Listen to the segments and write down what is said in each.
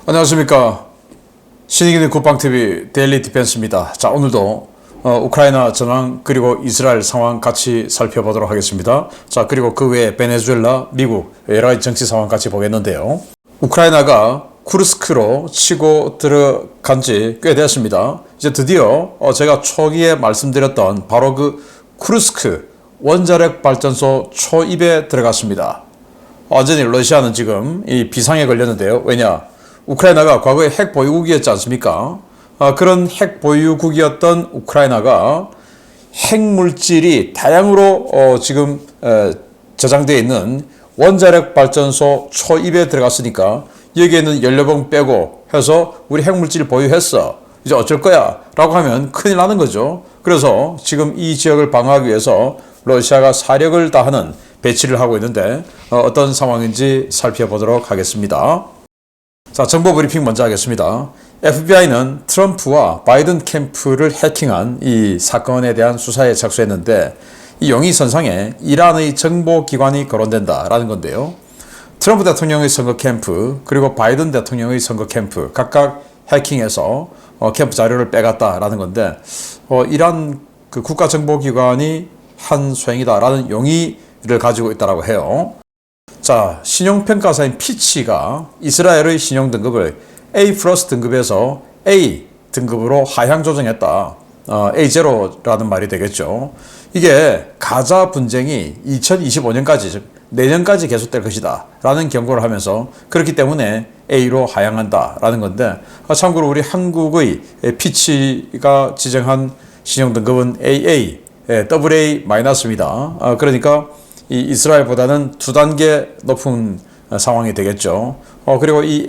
안녕하십니까. 신이기는 국방TV 데일리 디펜스입니다. 자, 오늘도 우크라이나 전황 그리고 이스라엘 상황 같이 살펴보도록 하겠습니다. 자, 그리고 그 외에 베네수엘라, 미국 여러 가지 정치 상황 같이 보겠는데요. 우크라이나가 쿠르스크로 치고 들어간 지 꽤 됐습니다. 이제 드디어 제가 초기에 말씀드렸던 바로 그 쿠르스크 원자력 발전소 초입에 들어갔습니다. 완전히 러시아는 지금 이 비상에 걸렸는데요. 왜냐? 우크라이나가 과거에 핵 보유국이었지 않습니까? 그런 핵 보유국이었던 우크라이나가 핵물질이 다량으로 지금 저장되어 있는 원자력 발전소 초입에 들어갔으니까 여기에는 연료봉 빼고 해서 우리 핵물질 보유했어. 이제 어쩔 거야? 라고 하면 큰일 나는 거죠. 그래서 지금 이 지역을 방어하기 위해서 러시아가 사력을 다하는 배치를 하고 있는데 어떤 상황인지 살펴보도록 하겠습니다. 자, 정보 브리핑 먼저 하겠습니다. FBI는 트럼프와 바이든 캠프를 해킹한 이 사건에 대한 수사에 착수했는데 이 용의선상에 이란의 정보기관이 거론된다라는 건데요. 트럼프 대통령의 선거 캠프 그리고 바이든 대통령의 선거 캠프 각각 해킹해서 캠프 자료를 빼갔다라는 건데 이란 그 국가정보기관이 한 소행이다라는 용의를 가지고 있다라고 해요. 자, 신용평가사인 피치가 이스라엘의 신용등급을 A 플러스 등급에서 A 등급으로 하향 조정했다. A0라는 말이 되겠죠. 이게 가자 분쟁이 2025년까지, 즉 내년까지 계속될 것이다 라는 경고를 하면서 그렇기 때문에 A로 하향한다 라는 건데 참고로 우리 한국의 피치가 지정한 신용등급은 AA, AA-입니다. 그러니까 이 이스라엘보다는 두 단계 높은 상황이 되겠죠. 그리고 이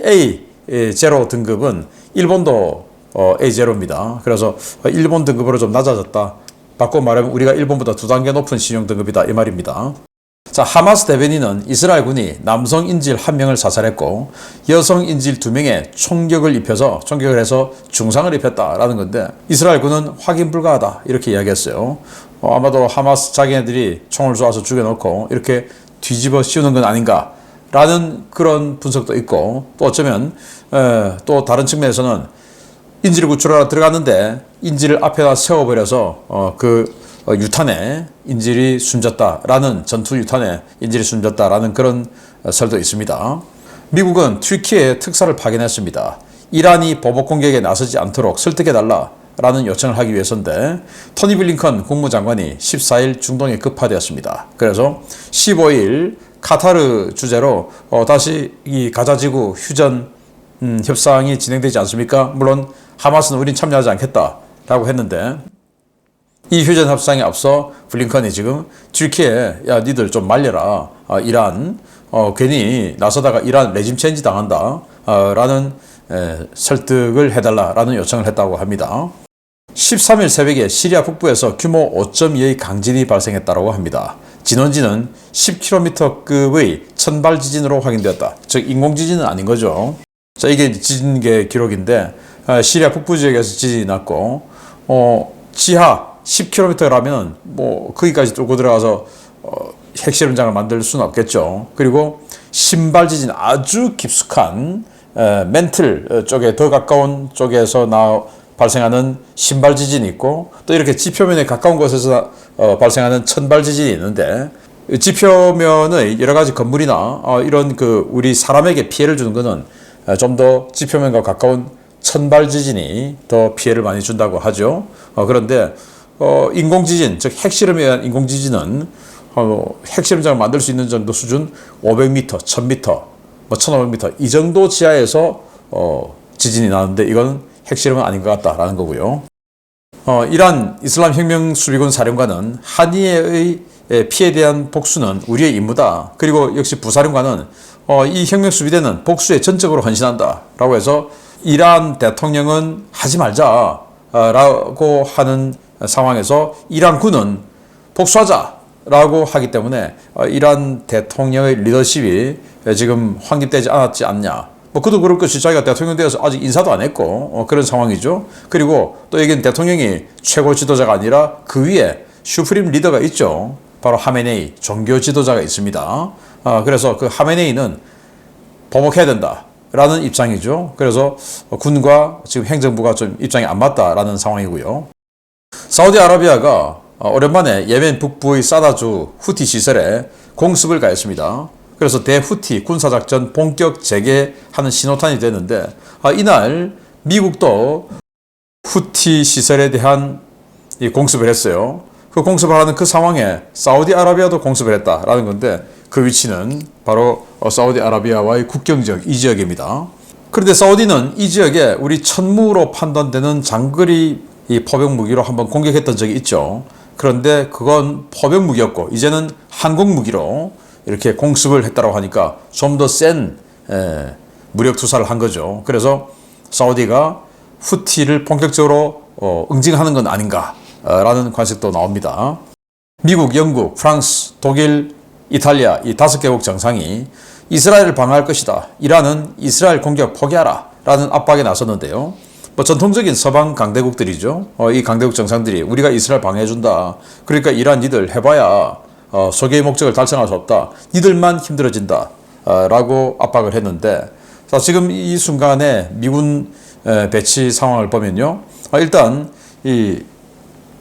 A0 등급은 일본도 A0입니다. 그래서 일본 등급으로 좀 낮아졌다. 바꿔 말하면 우리가 일본보다 두 단계 높은 신용 등급이다 이 말입니다. 자, 하마스 대변인은 이스라엘군이 남성 인질 1명을 사살했고 여성 인질 2명에 총격을 해서 중상을 입혔다라는 건데 이스라엘군은 확인 불가하다 이렇게 이야기했어요. 아마도 하마스 자기네들이 총을 쏘아서 죽여놓고 이렇게 뒤집어 씌우는 건 아닌가 라는 그런 분석도 있고 또 어쩌면 또 다른 측면에서는 인질을 구출하러 들어갔는데 인질을 앞에다 세워버려서 유탄에 인질이 숨졌다라는 전투 유탄에 인질이 숨졌다라는 그런 설도 있습니다. 미국은 튀르키예의 특사를 파견했습니다. 이란이 보복 공격에 나서지 않도록 설득해달라라는 요청을 하기 위해서인데 토니 블링컨 국무장관이 14일 중동에 급파되었습니다. 그래서 15일 카타르 주재로 다시 이 가자지구 휴전 협상이 진행되지 않습니까? 물론 하마스는 우린 참여하지 않겠다라고 했는데 이 휴전 협상에 앞서 블링컨이 지금 튀르키예 야 니들 좀 말려라. 이란 괜히 나서다가 이란 레짐 체인지 당한다 라는 설득을 해달라라는 요청을 했다고 합니다. 13일 새벽에 시리아 북부에서 규모 5.2의 강진이 발생했다고 합니다. 진원지는 10km급의 천발 지진으로 확인되었다. 즉 인공지진은 아닌 거죠. 자, 이게 지진계 기록인데 시리아 북부 지역에서 지진이 났고 지하 10km라면 뭐 거기까지 뚫고 들어가서 핵실험장을 만들 수는 없겠죠. 그리고 신발 지진 아주 깊숙한 멘틀 쪽에 더 가까운 쪽에서 발생하는 신발 지진이 있고 또 이렇게 지표면에 가까운 곳에서 발생하는 천발 지진이 있는데 지표면의 여러 가지 건물이나 이런 우리 사람에게 피해를 주는 것은 좀 더 지표면과 가까운 천발 지진이 더 피해를 많이 준다고 하죠. 그런데 인공지진, 즉 핵실험에 의한 인공지진은 핵실험장을 만들 수 있는 정도 수준 500m, 1000m, 1500m 이 정도 지하에서 지진이 나는데 이건 핵실험은 아닌 것 같다라는 거고요. 이란 이슬람 혁명 수비군 사령관은 한이의 피해에 대한 복수는 우리의 임무다. 그리고 역시 부사령관은 이 혁명 수비대는 복수에 전적으로 헌신한다 라고 해서 이란 대통령은 하지 말자 라고 하는 상황에서 이란 군은 복수하자 라고 하기 때문에 이란 대통령의 리더십이 지금 확립되지 않았지 않냐. 그도 그럴 것이 자기가 대통령 되어서 아직 인사도 안 했고 그런 상황이죠. 그리고 또 여기는 대통령이 최고 지도자가 아니라 그 위에 슈프림 리더가 있죠. 바로 하메네이 종교 지도자가 있습니다. 그래서 그 하메네이는 보복해야 된다 라는 입장이죠. 그래서 군과 지금 행정부가 좀 입장이 안 맞다라는 상황이고요. 사우디아라비아가 오랜만에 예멘 북부의 사다주 후티 시설에 공습을 가했습니다. 그래서 대후티 군사작전 본격 재개하는 신호탄이 됐는데 이날 미국도 후티 시설에 대한 이 공습을 했어요. 그 공습을 하는 그 상황에 사우디아라비아도 공습을 했다라는 건데 그 위치는 바로 사우디아라비아와의 국경지역 이 지역입니다. 그런데 사우디는 이 지역에 우리 천무로 판단되는 장거리 이 포병 무기로 한번 공격했던 적이 있죠. 그런데 그건 포병 무기였고 이제는 항공 무기로 이렇게 공습을 했다고 하니까 좀 더 센 무력 투사를 한 거죠. 그래서 사우디가 후티를 본격적으로 응징하는 건 아닌가라는 관측도 나옵니다. 미국, 영국, 프랑스, 독일, 이탈리아 이 5개국 정상이 이스라엘을 방어할 것이다. 이란은 이스라엘 공격 포기하라 라는 압박에 나섰는데요. 전통적인 서방 강대국들이죠. 이 강대국 정상들이 우리가 이스라엘 방어해준다. 그러니까 이란 니들 해봐야 소개의 목적을 달성할 수 없다. 니들만 힘들어진다. 라고 압박을 했는데 지금 이 순간에 미군 배치 상황을 보면요. 일단 이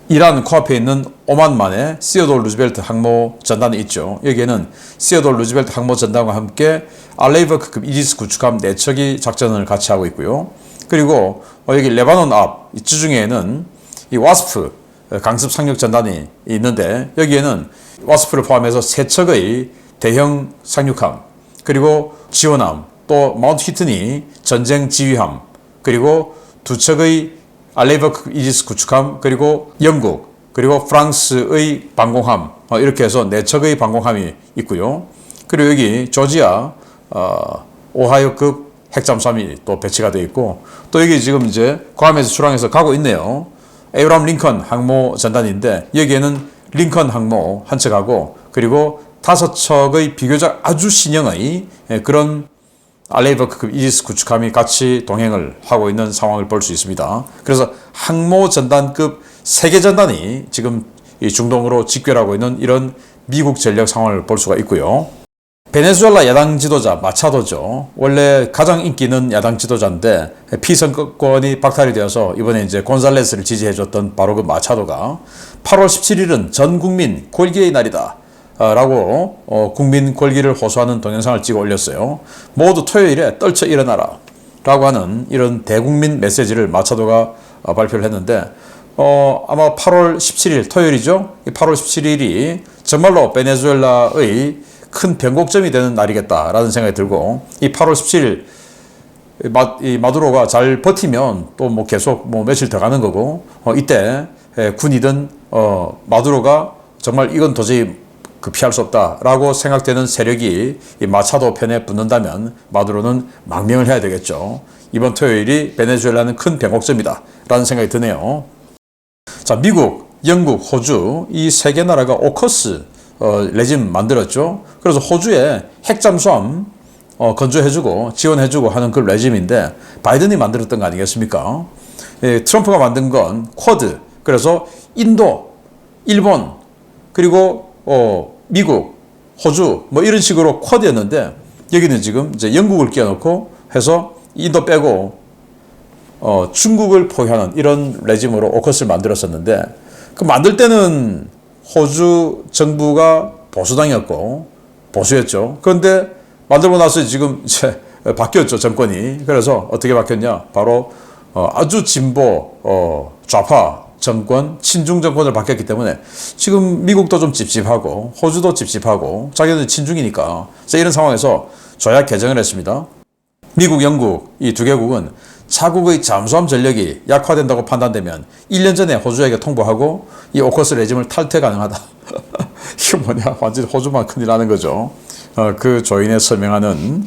이란 코앞에 있는 오만만의 시어돌 루즈벨트 항모 전단이 있죠. 여기에는 시어돌 루즈벨트 항모 전단과 함께 알레이버크급 이지스 구축함 4척이 작전을 같이 하고 있고요. 그리고 여기 레바논 앞 지중해에는 이 와스프 강습 상륙 전단이 있는데 여기에는 와스프를 포함해서 3척의 대형 상륙함 그리고 지원함 또 마운트 히튼이 전쟁 지휘함 그리고 2척의 알레이버크 이지스 구축함 그리고 영국 그리고 프랑스의 방공함 이렇게 해서 4척의 방공함이 있고요. 그리고 여기 조지아 오하이오급 핵잠수함이 또 배치가 되어 있고 또 여기 지금 이제 괌에서 출항해서 가고 있네요. 에이브람 링컨 항모 전단인데 여기에는 링컨 항모 한 척하고 그리고 5척의 비교적 아주 신형의 그런 알레이버크급 이지스 구축함이 같이 동행을 하고 있는 상황을 볼 수 있습니다. 그래서 항모 전단급 3개 전단이 지금 이 중동으로 직결하고 있는 이런 미국 전력 상황을 볼 수가 있고요. 베네수엘라 야당 지도자 마차도죠. 원래 가장 인기 있는 야당 지도자인데 피선거권이 박탈이 되어서 이번에 이제 곤살레스를 지지해줬던 바로 그 마차도가 8월 17일은 전 국민 골기의 날이다. 라고 국민 골기를 호소하는 동영상을 찍어 올렸어요. 모두 토요일에 떨쳐 일어나라 라고 하는 이런 대국민 메시지를 마차도가 발표를 했는데 아마 8월 17일 토요일이죠. 8월 17일이 정말로 베네수엘라의 큰 변곡점이 되는 날이겠다라는 생각이 들고 이 8월 17일 이 마두로가 잘 버티면 또 뭐 계속 뭐 며칠 더 가는 거고 이때 군이든 마두로가 정말 이건 도저히 피할 수 없다라고 생각되는 세력이 이 마차도 편에 붙는다면 마두로는 망명을 해야 되겠죠. 이번 토요일이 베네수엘라는 큰 변곡점이다 라는 생각이 드네요. 자, 미국, 영국, 호주 이 3개 나라가 오커스 레짐 만들었죠. 그래서 호주에 핵잠수함 건조해주고 지원해주고 하는 그 레짐인데 바이든이 만들었던 거 아니겠습니까? 트럼프가 만든 건 쿼드. 그래서 인도, 일본 그리고 미국, 호주 뭐 이런 식으로 쿼드였는데 여기는 지금 이제 영국을 끼워놓고 해서 인도 빼고 중국을 포위하는 이런 레짐으로 오커스를 만들었었는데 그 만들 때는 호주 정부가 보수당이었고 보수였죠. 그런데 만들고 나서 지금 이제 바뀌었죠, 정권이. 그래서 어떻게 바뀌었냐? 바로 아주 진보 좌파 정권, 친중 정권을 바뀌었기 때문에 지금 미국도 좀 찝찝하고 호주도 찝찝하고 자기는 친중이니까 이런 상황에서 조약 개정을 했습니다. 미국, 영국 이 2개국은 자국의 잠수함 전력이 약화된다고 판단되면 1년 전에 호주에게 통보하고 이 오커스 레짐을 탈퇴 가능하다. 이게 뭐냐? 완전히 호주만 큰일 나는 거죠. 그 조인에 서명하는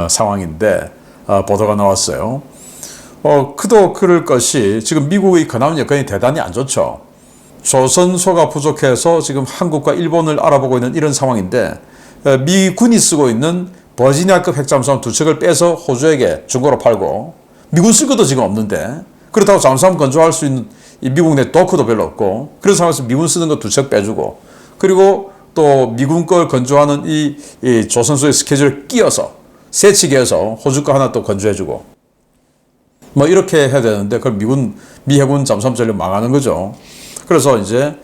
상황인데 보도가 나왔어요. 그도 그럴 것이 지금 미국의 근황 여건이 대단히 안 좋죠. 조선소가 부족해서 지금 한국과 일본을 알아보고 있는 이런 상황인데 미군이 쓰고 있는 버지니아급 핵잠수함 2척을 빼서 호주에게 중고로 팔고 미군 쓸 것도 지금 없는데 그렇다고 잠수함 건조할 수 있는 이 미국 내 도크도 별로 없고 그런 상황에서 미군 쓰는 거 2척 빼주고 그리고 또 미군 걸 건조하는 이 조선소의 스케줄을 끼워서 새치기해서 호주 거 하나 또 건조해주고 뭐 이렇게 해야 되는데 그럼 미 해군 잠수함 전력 망하는 거죠. 그래서 이제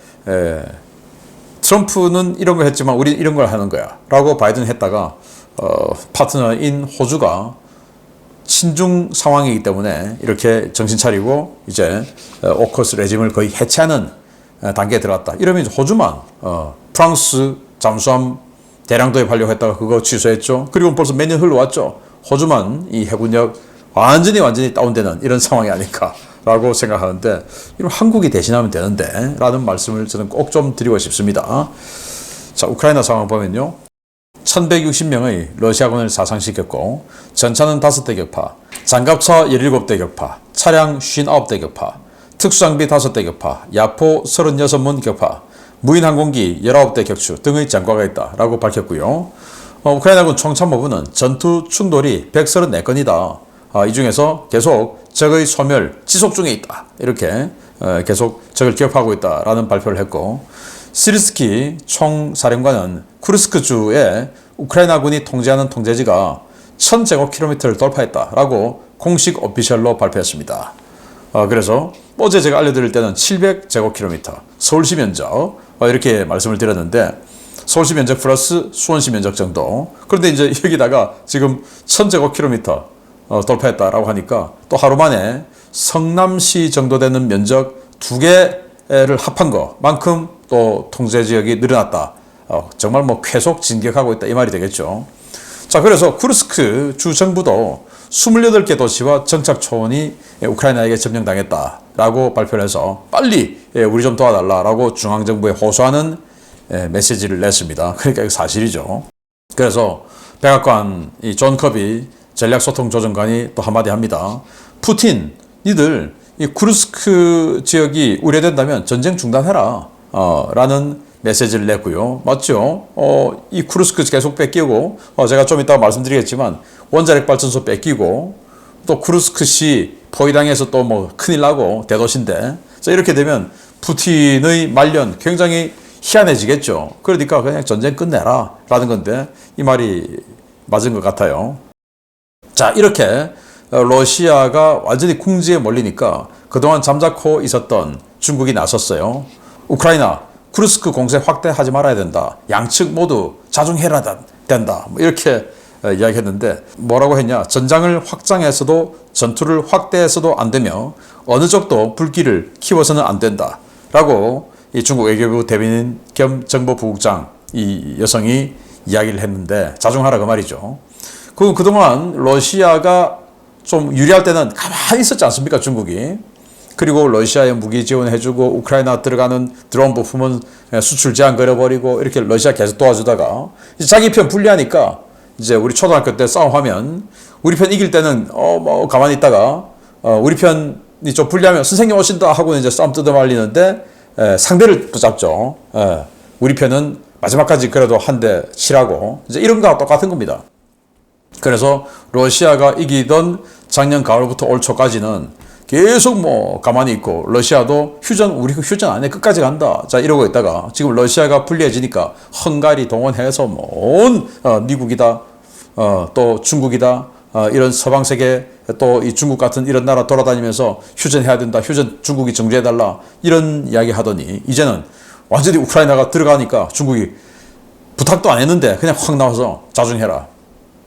트럼프는 이런 걸 했지만 우리는 이런 걸 하는 거야 라고 바이든이 했다가 파트너인 호주가 친중 상황이기 때문에 이렇게 정신 차리고 이제 오커스 레짐을 거의 해체하는 단계에 들어갔다. 이러면 이제 호주만 프랑스 잠수함 대량 도입하려고 했다가 그거 취소했죠. 그리고 벌써 몇 년 흘러왔죠. 호주만 이 해군력 완전히 다운되는 이런 상황이 아닐까라고 생각하는데 이런 한국이 대신하면 되는데 라는 말씀을 저는 꼭 좀 드리고 싶습니다. 자, 우크라이나 상황 보면요. 1160명의 러시아군을 사상시켰고 전차는 5대 격파, 장갑차 17대 격파, 차량 59대 격파, 특수장비 5대 격파, 야포 36문 격파, 무인항공기 19대 격추 등의 전과가 있다라고 밝혔고요. 우크라이나군 총참모부는 전투 충돌이 134건이다. 이 중에서 계속 적의 소멸 지속 중에 있다. 이렇게 계속 적을 기억하고 있다라는 발표를 했고 시르스키 총사령관은 쿠르스크주에 우크라이나군이 통제하는 통제지가 1000제곱킬로미터를 돌파했다라고 공식 오피셜로 발표했습니다. 그래서 어제 제가 알려드릴 때는 700제곱킬로미터 서울시 면적 이렇게 말씀을 드렸는데 서울시 면적 플러스 수원시 면적 정도. 그런데 이제 여기다가 지금 1000제곱킬로미터 돌파했다라고 하니까 또 하루 만에 성남시 정도 되는 면적 2개를 합한 것만큼 또 통제 지역이 늘어났다. 정말 뭐 계속 진격하고 있다 이 말이 되겠죠. 자, 그래서 쿠르스크 주 정부도 28개 도시와 정착 초원이 우크라이나에게 점령당했다라고 발표를 해서 빨리 우리 좀 도와달라라고 중앙정부에 호소하는 메시지를 냈습니다. 그러니까 이거 사실이죠. 그래서 백악관 이 존 커비 전략소통조정관이 또 한마디 합니다. 푸틴, 니들 이 쿠르스크 지역이 우려된다면 전쟁 중단해라 라는 메시지를 냈고요. 맞죠? 이 쿠르스크 계속 뺏기고 제가 좀 이따가 말씀드리겠지만 원자력 발전소 뺏기고 또 쿠르스크시 포위당해서 또 뭐 큰일 나고 대도시인데 자, 이렇게 되면 푸틴의 말년 굉장히 희한해지겠죠. 그러니까 그냥 전쟁 끝내라 라는 건데 이 말이 맞은 것 같아요. 자, 이렇게 러시아가 완전히 궁지에 몰리니까 그동안 잠자코 있었던 중국이 나섰어요. 우크라이나 쿠르스크 공세 확대하지 말아야 된다. 양측 모두 자중해야 된다. 뭐 이렇게 이야기했는데 뭐라고 했냐. 전장을 확장해서도 전투를 확대해서도 안 되며 어느 쪽도 불길을 키워서는 안 된다. 라고 이 중국 외교부 대변인 겸 정보부국장 이 여성이 이야기를 했는데 자중하라 그 말이죠. 그동안 러시아가 좀 유리할 때는 가만히 있었지 않습니까, 중국이. 그리고 러시아에 무기 지원해주고 우크라이나 들어가는 드론 부품은 수출 제한 걸어버리고 이렇게 러시아 계속 도와주다가 이제 자기 편 불리하니까 이제 우리 초등학교 때 싸움하면 우리 편 이길 때는 뭐 가만히 있다가 우리 편이 좀 불리하면 선생님 오신다 하고 이제 싸움 뜯어말리는데 상대를 붙잡죠. 우리 편은 마지막까지 그래도 한 대 치라고 이제 이런 거와 똑같은 겁니다. 그래서 러시아가 이기던 작년 가을부터 올 초까지는 계속 뭐 가만히 있고 러시아도 우리 휴전 안 해 끝까지 간다. 자, 이러고 있다가 지금 러시아가 불리해지니까 헝가리 동원해서 온 미국이다, 또 중국이다, 이런 서방 세계 또 이 중국 같은 이런 나라 돌아다니면서 휴전해야 된다. 휴전 중국이 정지해달라. 이런 이야기 하더니 이제는 완전히 우크라이나가 들어가니까 중국이 부탁도 안 했는데 그냥 확 나와서 자중해라.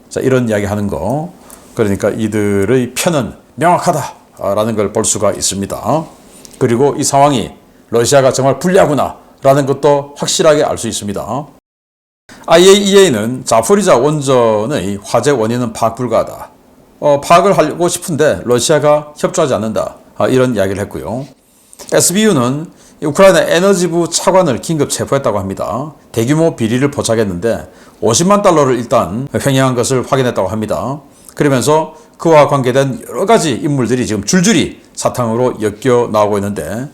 자, 이런 이야기 하는 거. 그러니까 이들의 편은 명확하다라는 걸 볼 수가 있습니다. 그리고 이 상황이 러시아가 정말 불리하구나 라는 것도 확실하게 알 수 있습니다. IAEA는 자포리자 원전의 화재 원인은 파악 불가하다. 파악을 하고 싶은데 러시아가 협조하지 않는다. 이런 이야기를 했고요. SBU는 우크라이나 에너지부 차관을 긴급 체포했다고 합니다. 대규모 비리를 포착했는데 50만 달러를 일단 횡령한 것을 확인했다고 합니다. 그러면서 그와 관계된 여러 가지 인물들이 지금 줄줄이 사탕으로 엮여 나오고 있는데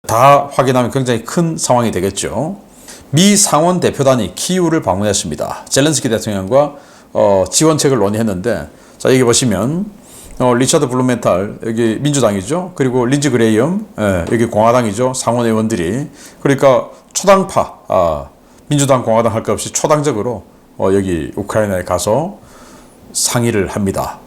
다 확인하면 굉장히 큰 상황이 되겠죠. 미 상원 대표단이 키이우를 방문했습니다. 젤렌스키 대통령과 지원책을 논의했는데 자, 여기 보시면 리처드 블루멘탈 여기 민주당이죠. 그리고 린지 그레이엄 여기 공화당이죠. 상원 의원들이 그러니까 초당파 민주당 공화당 할 것 없이 초당적으로 여기 우크라이나에 가서 상의를 합니다.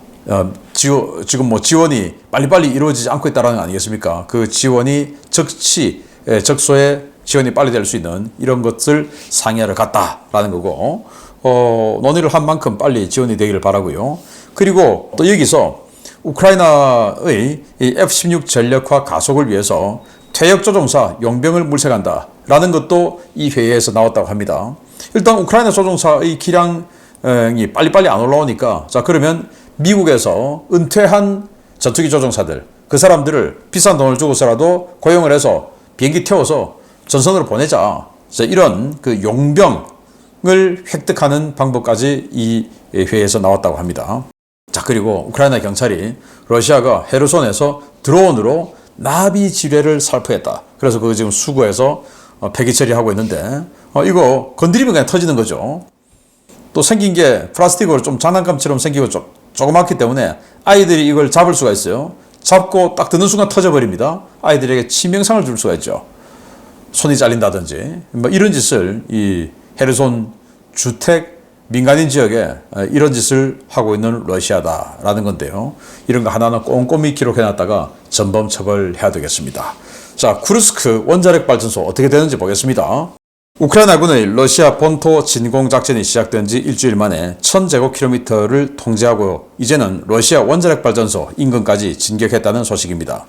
지금 뭐 지원이 빨리빨리 이루어지지 않고 있다는 거 아니겠습니까? 그 지원이 적소에 지원이 빨리 될 수 있는 이런 것을 상의하러 갔다라는 거고, 논의를 한 만큼 빨리 지원이 되기를 바라고요. 그리고 또 여기서 우크라이나의 이 F-16 전력화 가속을 위해서 퇴역 조종사 용병을 물색한다라는 것도 이 회의에서 나왔다고 합니다. 일단 우크라이나 조종사의 기량이 빨리빨리 안 올라오니까, 자 그러면 미국에서 은퇴한 전투기 조종사들, 그 사람들을 비싼 돈을 주고서라도 고용을 해서 비행기 태워서 전선으로 보내자. 이런 그 용병을 획득하는 방법까지 이 회의에서 나왔다고 합니다. 자, 그리고 우크라이나 경찰이 러시아가 헤르손에서 드론으로 나비 지뢰를 살포했다. 그래서 그거 지금 수거해서 폐기 처리하고 있는데, 이거 건드리면 그냥 터지는 거죠. 또 생긴 게 플라스틱으로 좀 장난감처럼 생기고 조그맣기 때문에 아이들이 이걸 잡을 수가 있어요. 잡고 딱 드는 순간 터져버립니다. 아이들에게 치명상을 줄 수가 있죠. 손이 잘린다든지 뭐 이런 짓을 이 헤르손 주택 민간인 지역에 이런 짓을 하고 있는 러시아다라는 건데요. 이런 거 하나하나 꼼꼼히 기록해놨다가 전범 처벌해야 되겠습니다. 자, 쿠르스크 원자력 발전소 어떻게 되는지 보겠습니다. 우크라이나군의 러시아 본토 진공 작전이 시작된 지 일주일 만에 1000제곱킬로미터를 통제하고 이제는 러시아 원자력 발전소 인근까지 진격했다는 소식입니다.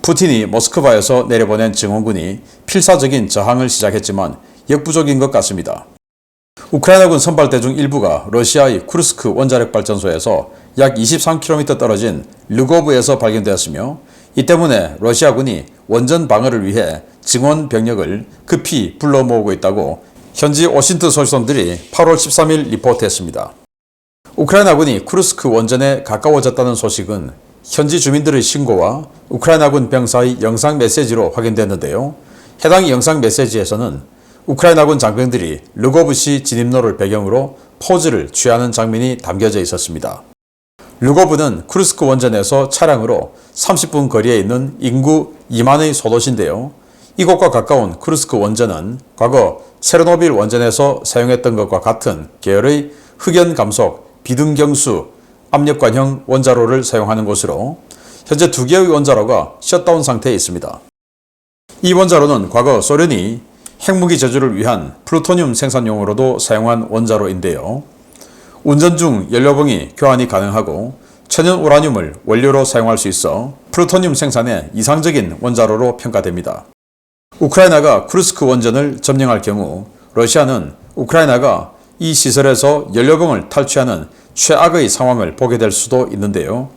푸틴이 모스크바에서 내려보낸 증원군이 필사적인 저항을 시작했지만 역부족인 것 같습니다. 우크라이나군 선발대 중 일부가 러시아의 쿠르스크 원자력 발전소에서 약 23km 떨어진 르고브에서 발견되었으며, 이 때문에 러시아군이 원전 방어를 위해 증원 병력을 급히 불러 모으고 있다고 현지 오신트 소식통들이 8월 13일 리포트했습니다. 우크라이나군이 쿠르스크 원전에 가까워졌다는 소식은 현지 주민들의 신고와 우크라이나군 병사의 영상 메시지로 확인됐는데요. 해당 영상 메시지에서는 우크라이나군 장병들이 르고브시 진입로를 배경으로 포즈를 취하는 장면이 담겨져 있었습니다. 르고브는 쿠르스크 원전에서 차량으로 30분 거리에 있는 인구 2만의 소도시인데요. 이곳과 가까운 쿠르스크 원전은 과거 체르노빌 원전에서 사용했던 것과 같은 계열의 흑연 감속, 비등경수, 압력관형 원자로를 사용하는 곳으로 현재 2개의 원자로가 셧다운 상태에 있습니다. 이 원자로는 과거 소련이 핵무기 제조를 위한 플루토늄 생산용으로도 사용한 원자로인데요. 운전 중 연료봉이 교환이 가능하고 천연 우라늄을 원료로 사용할 수 있어 플루토늄 생산에 이상적인 원자로로 평가됩니다. 우크라이나가 쿠르스크 원전을 점령할 경우 러시아는 우크라이나가 이 시설에서 연료봉을 탈취하는 최악의 상황을 보게 될 수도 있는데요.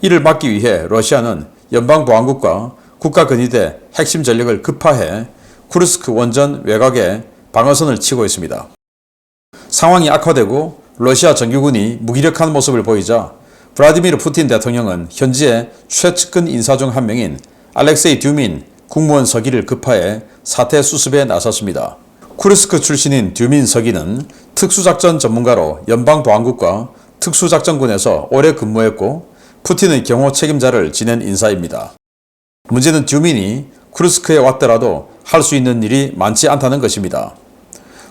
이를 막기 위해 러시아는 연방보안국과 국가근위대 핵심 전력을 급파해 쿠르스크 원전 외곽에 방어선을 치고 있습니다. 상황이 악화되고 러시아 정규군이 무기력한 모습을 보이자 블라디미르 푸틴 대통령은 현지의 최측근 인사 중 한 명인 알렉세이 듀민 국무원 서기를 급파해 사태 수습에 나섰습니다. 쿠르스크 출신인 듀민 서기는 특수작전 전문가로 연방보안국과 특수작전군에서 오래 근무했고 푸틴의 경호 책임자를 지낸 인사입니다. 문제는 듀민이 쿠르스크에 왔더라도 할 수 있는 일이 많지 않다는 것입니다.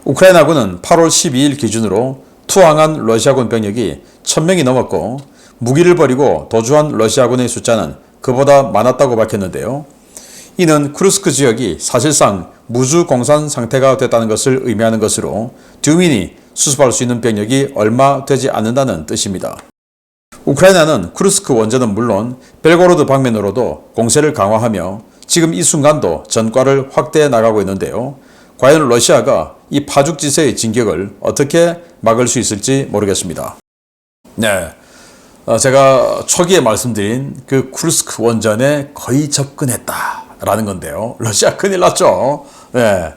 우크라이나군은 8월 12일 기준으로 투항한 러시아군 병력이 1000명이 넘었고 무기를 버리고 도주한 러시아군의 숫자는 그보다 많았다고 밝혔는데요. 이는 쿠르스크 지역이 사실상 무주공산 상태가 됐다는 것을 의미하는 것으로 듀민이 수습할 수 있는 병력이 얼마 되지 않는다는 뜻입니다. 우크라이나는 쿠르스크 원전은 물론 벨고로드 방면으로도 공세를 강화하며 지금 이 순간도 전과를 확대해 나가고 있는데요. 과연 러시아가 이 파죽지세의 진격을 어떻게 막을 수 있을지 모르겠습니다. 네, 제가 초기에 말씀드린 그 쿠르스크 원전에 거의 접근했다라는 건데요. 러시아 큰일 났죠. 네.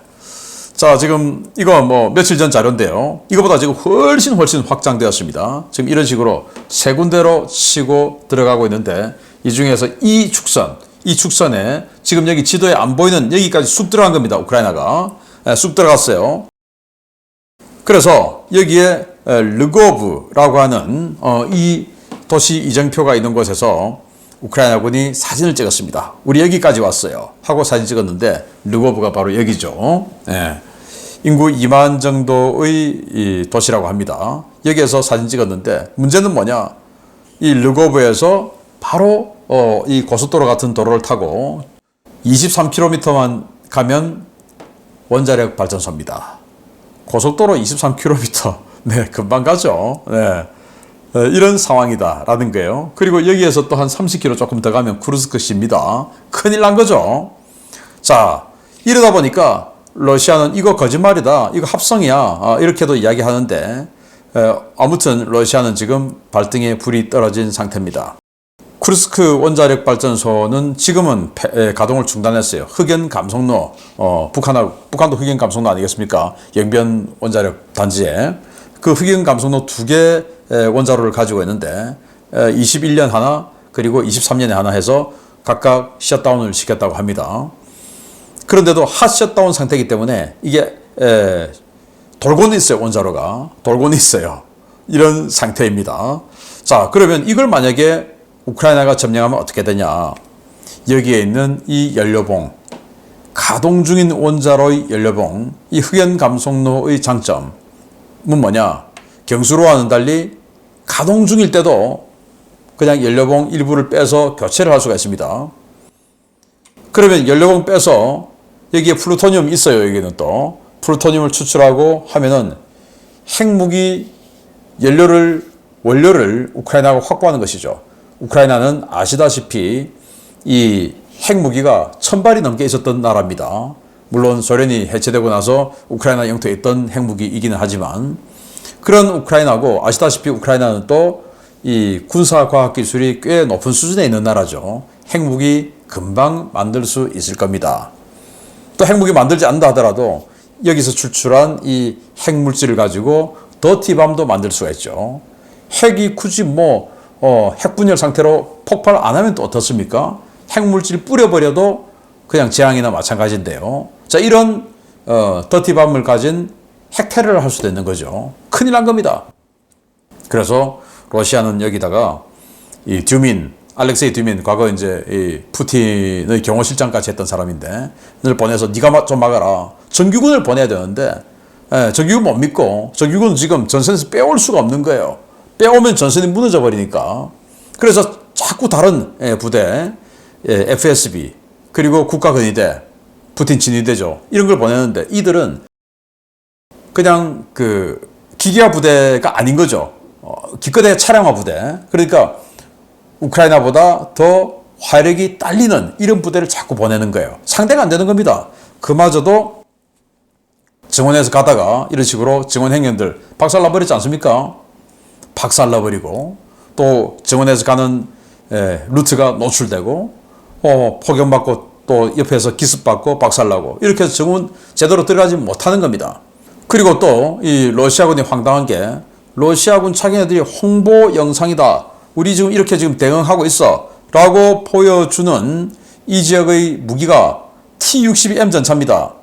자, 지금 이거 뭐 며칠 전 자료인데요. 이거보다 지금 훨씬 확장되었습니다. 지금 이런 식으로 세 군데로 치고 들어가고 있는데 이 중에서 이 축선에 지금 여기 지도에 안 보이는 여기까지 쑥 들어간 겁니다. 우크라이나가. 네, 쑥 들어갔어요. 그래서 여기에 르고브라고 하는 이 도시 이정표가 있는 곳에서 우크라이나군이 사진을 찍었습니다. 우리 여기까지 왔어요 하고 사진 찍었는데 르고브가 바로 여기죠. 네. 인구 2만 정도의 이 도시라고 합니다. 여기에서 사진 찍었는데 문제는 뭐냐? 이 르고브에서 바로 이 고속도로 같은 도로를 타고 23km만 가면 원자력 발전소입니다. 고속도로 23km. 네, 금방 가죠. 네. 이런 상황이다라는 거예요. 그리고 여기에서 또 한 30km 조금 더 가면 쿠르스크시입니다. 큰일 난 거죠. 자, 이러다 보니까 러시아는 이거 거짓말이다, 이거 합성이야, 이렇게도 이야기하는데 아무튼 러시아는 지금 발등에 불이 떨어진 상태입니다. 쿠르스크 원자력 발전소는 지금은 가동을 중단했어요. 흑연 감속로, 북한도 흑연 감속로 아니겠습니까? 영변 원자력 단지에 그 흑연 감속로 2개 원자로를 가지고 있는데 21년 하나 그리고 23년에 하나 해서 각각 셧다운을 시켰다고 합니다. 그런데도 핫 셧다운 상태이기 때문에 이게 돌고는 있어요. 원자로가 돌고는 있어요. 이런 상태입니다. 자, 그러면 이걸 만약에 우크라이나가 점령하면 어떻게 되냐? 여기에 있는 이 연료봉, 가동 중인 원자로의 연료봉, 이 흑연 감속로의 장점은 뭐냐? 경수로와는 달리 가동 중일 때도 그냥 연료봉 일부를 빼서 교체를 할 수가 있습니다. 그러면 연료봉 빼서 여기에 플루토늄이 있어요. 여기는 또 플루토늄을 추출하고 하면은 핵무기 원료를 우크라이나가 확보하는 것이죠. 우크라이나는 아시다시피 이 핵무기가 1000발이 넘게 있었던 나라입니다. 물론 소련이 해체되고 나서 우크라이나 영토에 있던 핵무기이기는 하지만 그런 우크라이나고, 아시다시피 우크라이나는 또 이 군사과학기술이 꽤 높은 수준에 있는 나라죠. 핵무기 금방 만들 수 있을 겁니다. 또 핵무기 만들지 않는다 하더라도 여기서 출출한 이 핵물질을 가지고 더티밤도 만들 수가 있죠. 핵이 굳이 핵분열 상태로 폭발 안 하면 또 어떻습니까? 핵물질 뿌려버려도 그냥 재앙이나 마찬가지인데요. 자, 이런 더티밤을 가진 핵테러를 할 수도 있는 거죠. 큰일 난 겁니다. 그래서 러시아는 여기다가 이 알렉세이 듀민, 과거 이제 이 푸틴의 경호실장까지 했던 사람인데, 를 보내서 네가 좀 막아라. 정규군을 보내야 되는데, 정규군 못 믿고, 정규군 지금 전선에서 빼올 수가 없는 거예요. 빼오면 전선이 무너져 버리니까. 그래서 자꾸 다른 부대, FSB, 그리고 국가근위대, 푸틴 진위대죠. 이런 걸 보내는데, 이들은 그냥 그 기계화 부대가 아닌 거죠. 기껏해 차량화 부대. 그러니까 우크라이나보다 더 화력이 딸리는 이런 부대를 자꾸 보내는 거예요. 상대가 안 되는 겁니다. 그마저도 증원해서 가다가 이런 식으로 증원 행령들 박살나버리지 않습니까? 박살나버리고, 또 증원해서 가는 루트가 노출되고, 폭격받고 또 옆에서 기습받고 박살나고, 이렇게 해서 증원 제대로 들어가지 못하는 겁니다. 그리고 또 이 러시아군이 황당한 게, 러시아군 자기네들이 홍보 영상이다, 우리 지금 이렇게 지금 대응하고 있어 라고 보여주는 이 지역의 무기가 T-62M 전차입니다.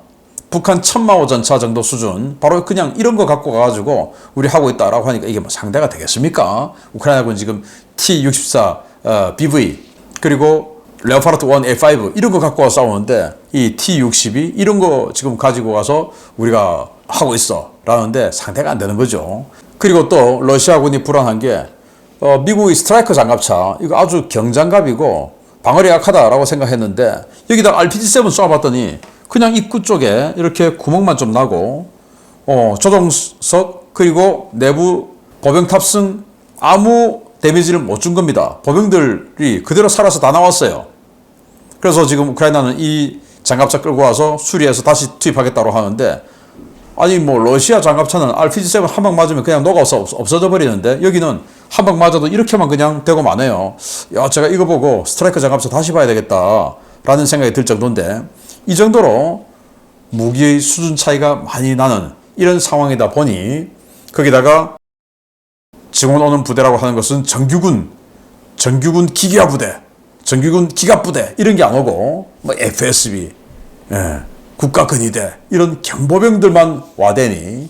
북한 천마호 전차 정도 수준, 바로 그냥 이런 거 갖고 가가지고 우리 하고 있다라고 하니까 이게 뭐 상대가 되겠습니까? 우크라이나군 지금 T-64 BV 그리고 레오파르트 1 A5 이런 거 갖고 와 싸우는데, 이 T-62 이런 거 지금 가지고 가서 우리가 하고 있어 라는데 상대가 안 되는 거죠. 그리고 또 러시아군이 불안한 게, 미국의 스트라이커 장갑차, 이거 아주 경장갑이고 방어력이 약하다라고 생각했는데, 여기다 RPG-7 쏴봤더니 그냥 입구 쪽에 이렇게 구멍만 좀 나고, 조종석 그리고 내부 보병 탑승 아무 데미지를 못 준 겁니다. 보병들이 그대로 살아서 다 나왔어요. 그래서 지금 우크라이나는 이 장갑차 끌고 와서 수리해서 다시 투입하겠다고 하는데, 아니 러시아 장갑차는 RPG-7 한 방 맞으면 그냥 녹아서 없어져 버리는데, 여기는 한 방 맞아도 이렇게만 그냥 되고 마네요. 야, 제가 이거 보고 스트라이커 장갑차 다시 봐야 되겠다 라는 생각이 들 정도인데, 이 정도로 무기의 수준 차이가 많이 나는 이런 상황이다 보니, 거기다가 증원 오는 부대라고 하는 것은 정규군 기계화 부대, 정규군 기갑부대 이런 게 안 오고, FSB, 국가근위대 이런 경보병들만 와대니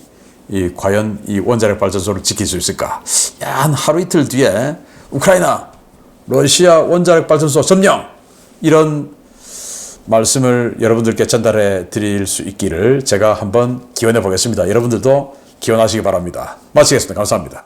과연 이 원자력 발전소를 지킬 수 있을까? 한 하루 이틀 뒤에 우크라이나 러시아 원자력 발전소 점령, 이런 말씀을 여러분들께 전달해 드릴 수 있기를 제가 한번 기원해 보겠습니다. 여러분들도 기원하시기 바랍니다. 마치겠습니다. 감사합니다.